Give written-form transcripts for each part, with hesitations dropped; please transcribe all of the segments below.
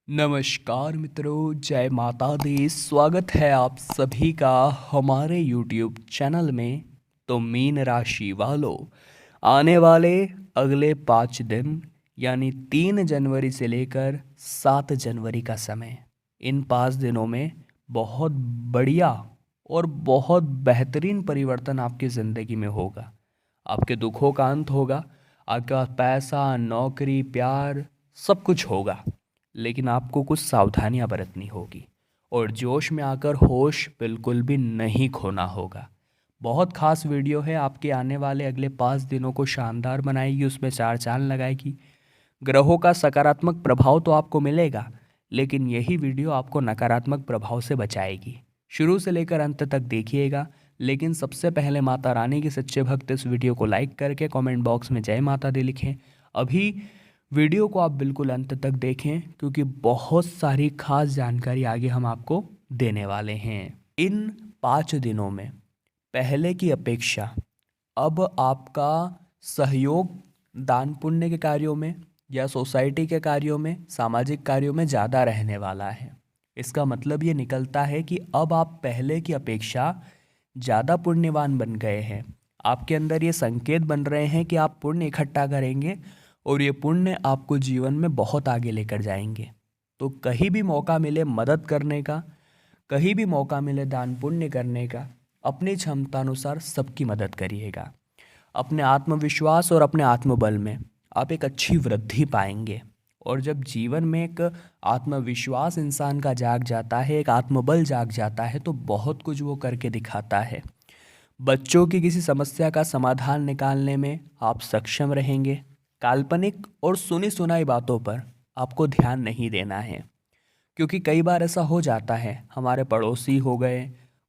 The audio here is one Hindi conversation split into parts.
नमस्कार मित्रों, जय माता दी। स्वागत है आप सभी का हमारे YouTube चैनल में। तो मीन राशि वालों, आने वाले अगले 5 दिन यानी 3 जनवरी से लेकर 7 जनवरी का समय, इन 5 दिनों में बहुत बढ़िया और बहुत बेहतरीन परिवर्तन आपकी ज़िंदगी में होगा। आपके दुखों का अंत होगा, आपका पैसा, नौकरी, प्यार सब कुछ होगा। लेकिन आपको कुछ सावधानियां बरतनी होगी और जोश में आकर होश बिल्कुल भी नहीं खोना होगा। बहुत खास वीडियो है, आपके आने वाले अगले 5 दिनों को शानदार बनाएगी, उसमें चार चांद लगाएगी। ग्रहों का सकारात्मक प्रभाव तो आपको मिलेगा, लेकिन यही वीडियो आपको नकारात्मक प्रभाव से बचाएगी। शुरू से लेकर अंत तक देखिएगा। लेकिन सबसे पहले माता रानी के सच्चे भक्त इस वीडियो को लाइक करके कमेंट बॉक्स में जय माता दी लिखें। अभी वीडियो को आप बिल्कुल अंत तक देखें, क्योंकि बहुत सारी खास जानकारी आगे हम आपको देने वाले हैं। इन 5 दिनों में पहले की अपेक्षा अब आपका सहयोग दान पुण्य के कार्यों में या सोसाइटी के कार्यों में, सामाजिक कार्यों में ज़्यादा रहने वाला है। इसका मतलब ये निकलता है कि अब आप पहले की अपेक्षा ज़्यादा पुण्यवान बन गए हैं। आपके अंदर ये संकेत बन रहे हैं कि आप पुण्य इकट्ठा करेंगे और ये पुण्य आपको जीवन में बहुत आगे लेकर जाएंगे। तो कहीं भी मौका मिले मदद करने का, कहीं भी मौका मिले दान पुण्य करने का, अपनी क्षमतानुसार सबकी मदद करिएगा। अपने आत्मविश्वास और अपने आत्मबल में आप एक अच्छी वृद्धि पाएंगे। और जब जीवन में एक आत्मविश्वास इंसान का जाग जाता है, एक आत्मबल जाग जाता है, तो बहुत कुछ वो करके दिखाता है। बच्चों की किसी समस्या का समाधान निकालने में आप सक्षम रहेंगे। काल्पनिक और सुनी सुनाई बातों पर आपको ध्यान नहीं देना है, क्योंकि कई बार ऐसा हो जाता है, हमारे पड़ोसी हो गए,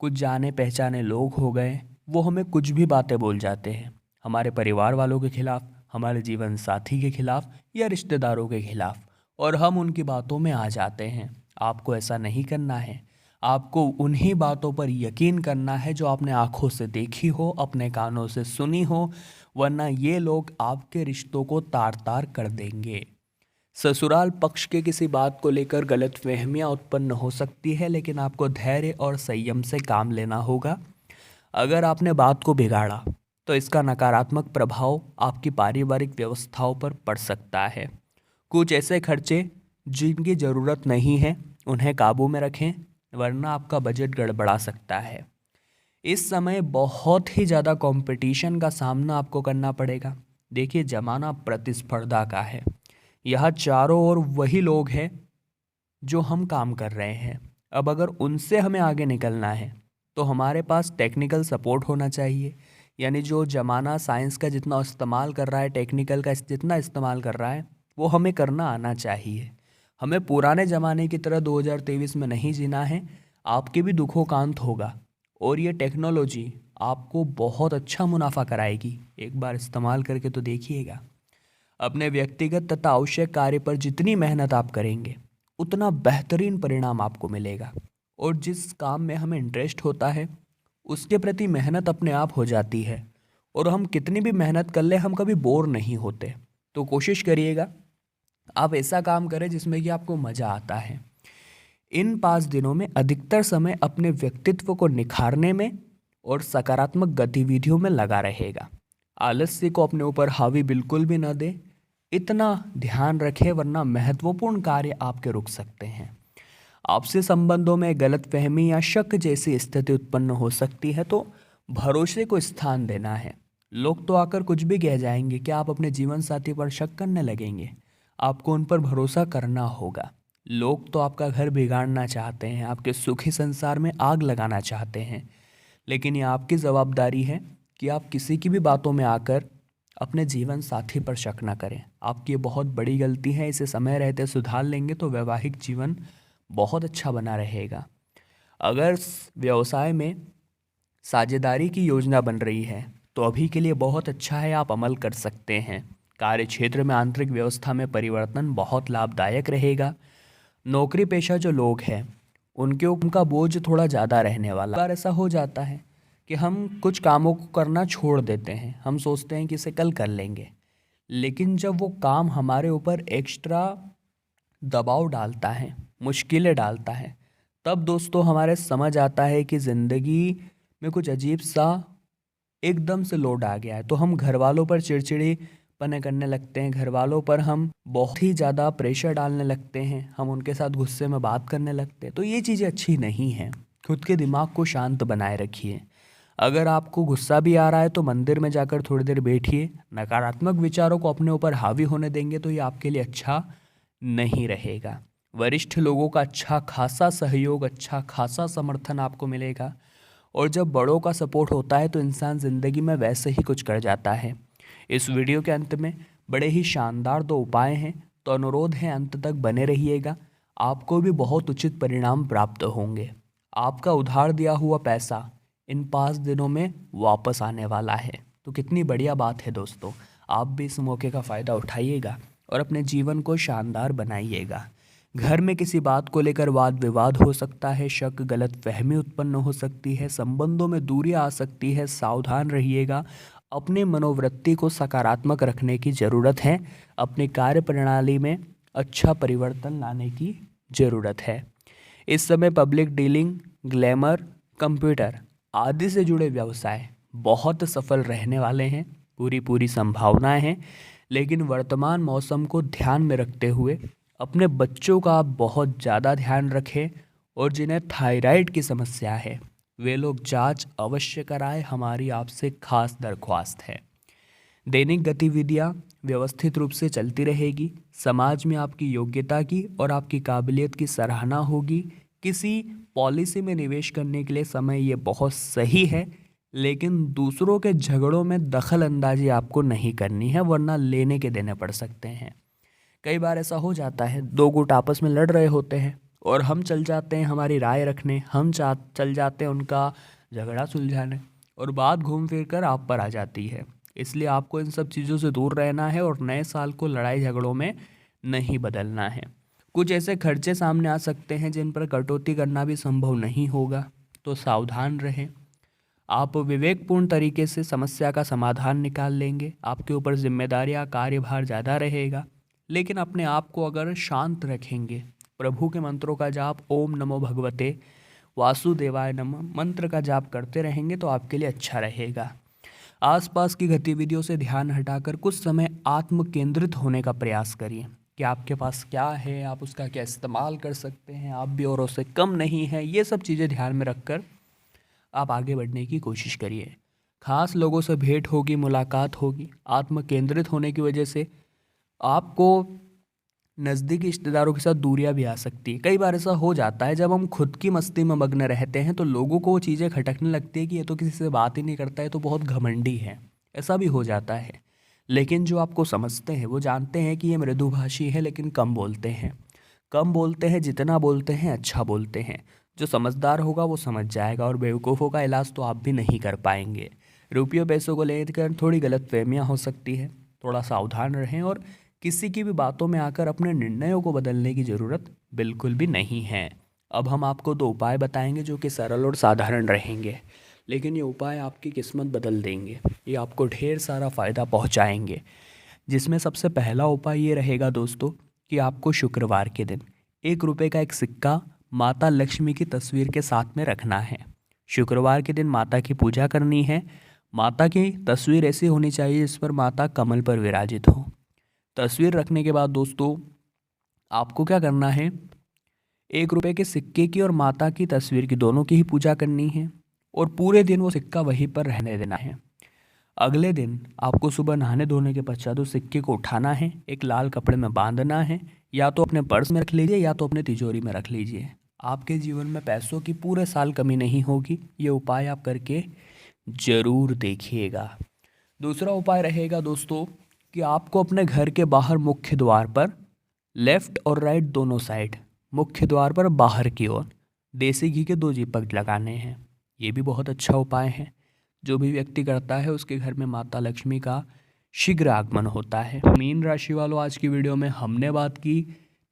कुछ जाने पहचाने लोग हो गए, वो हमें कुछ भी बातें बोल जाते हैं, हमारे परिवार वालों के खिलाफ, हमारे जीवन साथी के खिलाफ या रिश्तेदारों के खिलाफ, और हम उनकी बातों में आ जाते हैं। आपको ऐसा नहीं करना है। आपको उन्हीं बातों पर यकीन करना है जो आपने आंखों से देखी हो, अपने कानों से सुनी हो, वरना ये लोग आपके रिश्तों को तार तार कर देंगे। ससुराल पक्ष के किसी बात को लेकर गलतफहमियां उत्पन्न हो सकती है, लेकिन आपको धैर्य और संयम से काम लेना होगा। अगर आपने बात को बिगाड़ा तो इसका नकारात्मक प्रभाव आपकी पारिवारिक व्यवस्थाओं पर पड़ सकता है। कुछ ऐसे खर्चे जिनकी ज़रूरत नहीं है उन्हें काबू में रखें, वरना आपका बजट गड़बड़ा सकता है। इस समय बहुत ही ज़्यादा कंपटीशन का सामना आपको करना पड़ेगा। देखिए, ज़माना प्रतिस्पर्धा का है। यहाँ चारों ओर वही लोग हैं जो हम काम कर रहे हैं। अब अगर उनसे हमें आगे निकलना है तो हमारे पास टेक्निकल सपोर्ट होना चाहिए। यानी जो ज़माना साइंस का जितना इस्तेमाल कर रहा है, टेक्निकल का जितना इस्तेमाल कर रहा है, वो हमें करना आना चाहिए। हमें पुराने ज़माने की तरह 2023 में नहीं जीना है। आपके भी दुखों का अंत होगा और ये टेक्नोलॉजी आपको बहुत अच्छा मुनाफा कराएगी। एक बार इस्तेमाल करके तो देखिएगा। अपने व्यक्तिगत तथा आवश्यक कार्य पर जितनी मेहनत आप करेंगे, उतना बेहतरीन परिणाम आपको मिलेगा। और जिस काम में हमें इंटरेस्ट होता है, उसके प्रति मेहनत अपने आप हो जाती है। और हम कितनी भी मेहनत कर ले, हम कभी बोर नहीं होते। तो कोशिश करिएगा आप ऐसा काम करें जिसमें कि आपको मज़ा आता है। इन 5 दिनों में अधिकतर समय अपने व्यक्तित्व को निखारने में और सकारात्मक गतिविधियों में लगा रहेगा। आलस्य को अपने ऊपर हावी बिल्कुल भी न दे, इतना ध्यान रखें, वरना महत्वपूर्ण कार्य आपके रुक सकते हैं। आपसे संबंधों में गलतफहमी या शक जैसी स्थिति उत्पन्न हो सकती है, तो भरोसे को स्थान देना है। लोग तो आकर कुछ भी कह जाएंगे कि आप अपने जीवन साथी पर शक करने लगेंगे। आपको उन पर भरोसा करना होगा। लोग तो आपका घर बिगाड़ना चाहते हैं, आपके सुखी संसार में आग लगाना चाहते हैं, लेकिन ये आपकी जवाबदारी है कि आप किसी की भी बातों में आकर अपने जीवन साथी पर शक ना करें। आपकी ये बहुत बड़ी गलती है, इसे समय रहते सुधार लेंगे तो वैवाहिक जीवन बहुत अच्छा बना रहेगा। अगर व्यवसाय में साझेदारी की योजना बन रही है तो अभी के लिए बहुत अच्छा है, आप अमल कर सकते हैं। कार्य क्षेत्र में आंतरिक व्यवस्था में परिवर्तन बहुत लाभदायक रहेगा। नौकरी पेशा जो लोग हैं उनका बोझ थोड़ा ज़्यादा रहने वाला। बार ऐसा हो जाता है कि हम कुछ कामों को करना छोड़ देते हैं, हम सोचते हैं कि इसे कल कर लेंगे, लेकिन जब वो काम हमारे ऊपर एक्स्ट्रा दबाव डालता है, मुश्किलें डालता है, तब दोस्तों हमारे समझ आता है कि ज़िंदगी में कुछ अजीब सा एकदम से लोड आ गया है। तो हम घर वालों पर चिड़चिड़ेपने करने लगते हैं, घर वालों पर हम बहुत ही ज़्यादा प्रेशर डालने लगते हैं, हम उनके साथ गुस्से में बात करने लगते हैं। तो ये चीज़ें अच्छी नहीं हैं। खुद के दिमाग को शांत बनाए रखिए। अगर आपको गुस्सा भी आ रहा है तो मंदिर में जाकर थोड़ी देर बैठिए। नकारात्मक विचारों को अपने ऊपर हावी होने देंगे तो ये आपके लिए अच्छा नहीं रहेगा। वरिष्ठ लोगों का अच्छा खासा सहयोग, अच्छा खासा समर्थन आपको मिलेगा। और जब बड़ों का सपोर्ट होता है तो इंसान ज़िंदगी में वैसे ही कुछ कर जाता है। इस वीडियो के अंत में बड़े ही शानदार 2 उपाय हैं, तो अनुरोध है अंत तक बने रहिएगा। आपको भी बहुत उचित परिणाम प्राप्त होंगे। आपका उधार दिया हुआ पैसा इन 5 दिनों में वापस आने वाला है। तो कितनी बढ़िया बात है दोस्तों। आप भी इस मौके का फ़ायदा उठाइएगा और अपने जीवन को शानदार बनाइएगा। घर में किसी बात को लेकर वाद विवाद हो सकता है, शक गलत फहमी उत्पन्न हो सकती है, संबंधों में दूरियां आ सकती है। सावधान रहिएगा। अपने मनोवृत्ति को सकारात्मक रखने की ज़रूरत है। अपनी कार्य प्रणाली में अच्छा परिवर्तन लाने की ज़रूरत है। इस समय पब्लिक डीलिंग, ग्लैमर, कंप्यूटर आदि से जुड़े व्यवसाय बहुत सफल रहने वाले हैं। पूरी संभावनाएं हैं। लेकिन वर्तमान मौसम को ध्यान में रखते हुए अपने बच्चों का बहुत ज़्यादा ध्यान रखें। और जिन्हें थायराइड की समस्या है वे लोग जांच अवश्य कराएं, हमारी आपसे खास दरख्वास्त है। दैनिक गतिविधियां व्यवस्थित रूप से चलती रहेगी। समाज में आपकी योग्यता की और आपकी काबिलियत की सराहना होगी। किसी पॉलिसी में निवेश करने के लिए समय ये बहुत सही है, लेकिन दूसरों के झगड़ों में दखल अंदाजी आपको नहीं करनी है, वरना लेने के देने पड़ सकते हैं। कई बार ऐसा हो जाता है, 2 गुट आपस में लड़ रहे होते हैं और हम चल जाते हैं हमारी राय रखने, हम चल जाते हैं उनका झगड़ा सुलझाने, और बात घूम फिर कर आप पर आ जाती है। इसलिए आपको इन सब चीज़ों से दूर रहना है और नए साल को लड़ाई झगड़ों में नहीं बदलना है। कुछ ऐसे खर्चे सामने आ सकते हैं जिन पर कटौती करना भी संभव नहीं होगा, तो सावधान रहें। आप विवेकपूर्ण तरीके से समस्या का समाधान निकाल लेंगे। आपके ऊपर जिम्मेदारियां, कार्यभार ज़्यादा रहेगा, लेकिन अपने आप को अगर शांत रखेंगे, प्रभु के मंत्रों का जाप, ओम नमो भगवते वासुदेवाय नमः मंत्र का जाप करते रहेंगे तो आपके लिए अच्छा रहेगा। आसपास की गतिविधियों से ध्यान हटाकर कुछ समय आत्म केंद्रित होने का प्रयास करिए कि आपके पास क्या है, आप उसका क्या इस्तेमाल कर सकते हैं, आप भी औरों से कम नहीं हैं। ये सब चीज़ें ध्यान में रखकर आप आगे बढ़ने की कोशिश करिए। खास लोगों से भेंट होगी, मुलाकात होगी। आत्म केंद्रित होने की वजह से आपको नज़दीकी रिश्तेदारों के साथ दूरियां भी आ सकती है। कई बार ऐसा हो जाता है, जब हम खुद की मस्ती में मग्न रहते हैं तो लोगों को वो चीज़ें खटकने लगती है कि ये तो किसी से बात ही नहीं करता है, तो बहुत घमंडी है। ऐसा भी हो जाता है। लेकिन जो आपको समझते हैं वो जानते हैं कि ये मृदुभाषी है, लेकिन कम बोलते हैं। कम बोलते हैं, जितना बोलते हैं अच्छा बोलते हैं। जो समझदार होगा वो समझ जाएगा, और बेवकूफ़ों का इलाज तो आप भी नहीं कर पाएंगे। रुपयों पैसों को लेकर थोड़ी गलतफहमियां हो सकती है, थोड़ा सावधान रहें। और किसी की भी बातों में आकर अपने निर्णयों को बदलने की ज़रूरत बिल्कुल भी नहीं है। अब हम आपको 2 उपाय बताएंगे जो कि सरल और साधारण रहेंगे, लेकिन ये उपाय आपकी किस्मत बदल देंगे। ये आपको ढेर सारा फ़ायदा पहुंचाएंगे। जिसमें सबसे पहला उपाय ये रहेगा दोस्तों कि आपको शुक्रवार के दिन 1 रुपये का एक सिक्का माता लक्ष्मी की तस्वीर के साथ में रखना है। शुक्रवार के दिन माता की पूजा करनी है। माता की तस्वीर ऐसी होनी चाहिए जिस पर माता कमल पर विराजित हो। तस्वीर रखने के बाद दोस्तों आपको क्या करना है, 1 रुपये के सिक्के की और माता की तस्वीर की, दोनों की ही पूजा करनी है, और पूरे दिन वो सिक्का वहीं पर रहने देना है। अगले दिन आपको सुबह नहाने धोने के पश्चात उस सिक्के को उठाना है, एक लाल कपड़े में बांधना है, या तो अपने पर्स में रख लीजिए या तो अपने तिजोरी में रख लीजिए। आपके जीवन में पैसों की पूरे साल कमी नहीं होगी। ये उपाय आप करके ज़रूर देखिएगा। दूसरा उपाय रहेगा दोस्तों कि आपको अपने घर के बाहर मुख्य द्वार पर लेफ़्ट और राइट दोनों साइड, मुख्य द्वार पर बाहर की ओर देसी घी के 2 दीपक लगाने हैं। ये भी बहुत अच्छा उपाय है। जो भी व्यक्ति करता है उसके घर में माता लक्ष्मी का शीघ्र आगमन होता है। मीन राशि वालों, आज की वीडियो में हमने बात की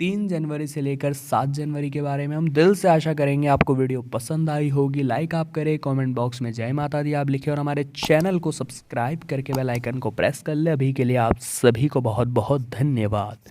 3 जनवरी से लेकर 7 जनवरी के बारे में। हम दिल से आशा करेंगे आपको वीडियो पसंद आई होगी। लाइक आप करें, कमेंट बॉक्स में जय माता दी आप लिखें, और हमारे चैनल को सब्सक्राइब करके बेल आइकन को प्रेस कर ले। अभी के लिए आप सभी को बहुत बहुत धन्यवाद।